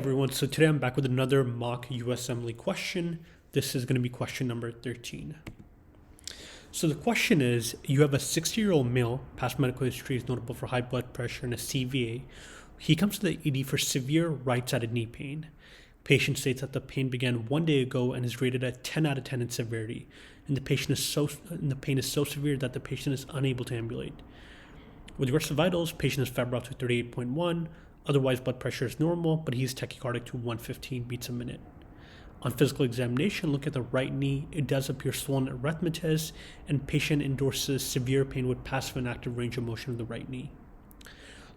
Everyone, so today I'm back with another mock USMLE question. This is going to be question number 13. So the question is, you have a 60-year-old male, past medical history is notable for high blood pressure and a CVA. He comes to the ED for severe right-sided knee pain. Patient states that the pain began 1 day ago and is rated at 10 out of 10 in severity. And the pain is so severe that the patient is unable to ambulate. With regards to vitals, patient is febrile to 38.1. Otherwise, blood pressure is normal, but he's tachycardic to 115 beats a minute. On physical examination, look at the right knee. It does appear swollen erythematous, and patient endorses severe pain with passive and active range of motion of the right knee.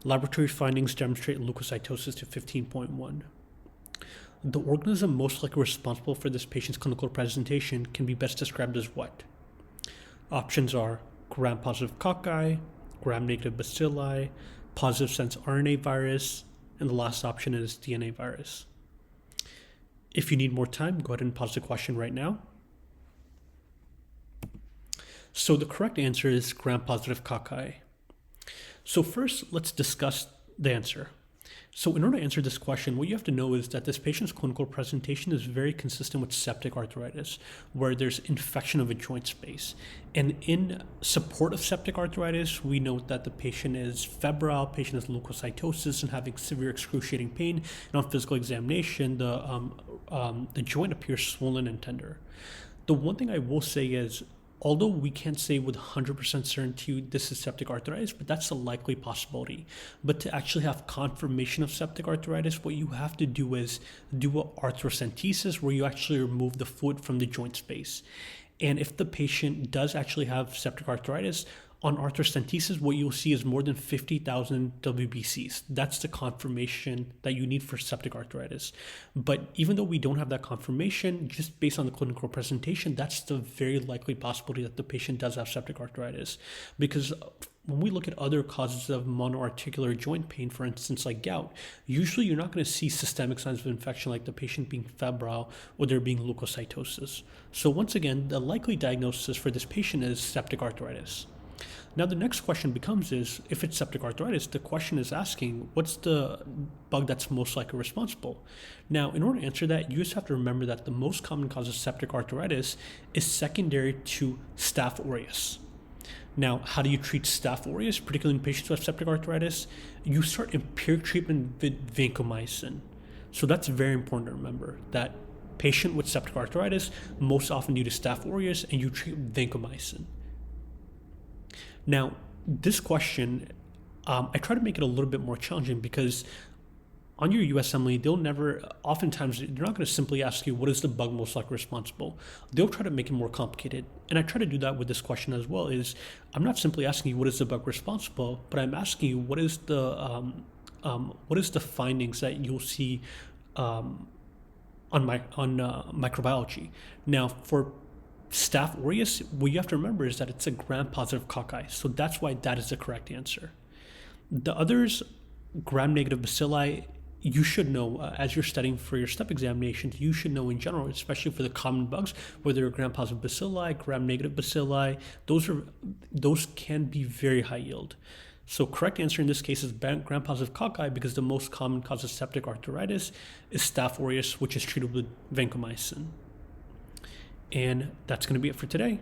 Laboratory findings demonstrate leukocytosis to 15.1. The organism most likely responsible for this patient's clinical presentation can be best described as what? Options are gram-positive cocci, gram-negative bacilli, positive sense RNA virus, and the last option is DNA virus. If you need more time, go ahead and pause the question right now. So the correct answer is gram-positive cocci. So first, let's discuss the answer. So in order to answer this question, what you have to know is that this patient's clinical presentation is very consistent with septic arthritis, where there's infection of a joint space. And in support of septic arthritis, we note that the patient is febrile, patient has leukocytosis and having severe excruciating pain. And on physical examination, the joint appears swollen and tender. The one thing I will say is, although we can't say with 100% certainty this is septic arthritis, but that's a likely possibility. But to actually have confirmation of septic arthritis, what you have to do is do an arthrocentesis where you actually remove the fluid from the joint space. And if the patient does actually have septic arthritis, on arthrocentesis, what you'll see is more than 50,000 WBCs. That's the confirmation that you need for septic arthritis. But even though we don't have that confirmation, just based on the clinical presentation, that's the very likely possibility that the patient does have septic arthritis. Because when we look at other causes of monoarticular joint pain, for instance, like gout, usually you're not going to see systemic signs of infection like the patient being febrile or there being leukocytosis. So once again, the likely diagnosis for this patient is septic arthritis. Now the next question becomes is, if it's septic arthritis, the question is asking, what's the bug that's most likely responsible? Now, in order to answer that, you just have to remember that the most common cause of septic arthritis is secondary to Staph aureus. Now, how do you treat Staph aureus, particularly in patients who have septic arthritis? You start empiric treatment with vancomycin. So that's very important to remember, that patient with septic arthritis, most often due to Staph aureus, and you treat with vancomycin. Now, this question, I try to make it a little bit more challenging because on your USMLE, oftentimes, they're not going to simply ask you, what is the bug most likely responsible? They'll try to make it more complicated. And I try to do that with this question as well, is I'm not simply asking you, what is the bug responsible, but I'm asking you, what is the findings that you'll see on microbiology? Now, for Staph aureus, what you have to remember is that it's a gram-positive cocci, so that's why that is the correct answer. The others, gram-negative bacilli, you should know as you're studying for your step examinations, you should know in general, especially for the common bugs, whether they're gram-positive bacilli, gram-negative bacilli, those can be very high yield. So correct answer in this case is gram-positive cocci because the most common cause of septic arthritis is Staph aureus, which is treated with vancomycin. And that's going to be it for today.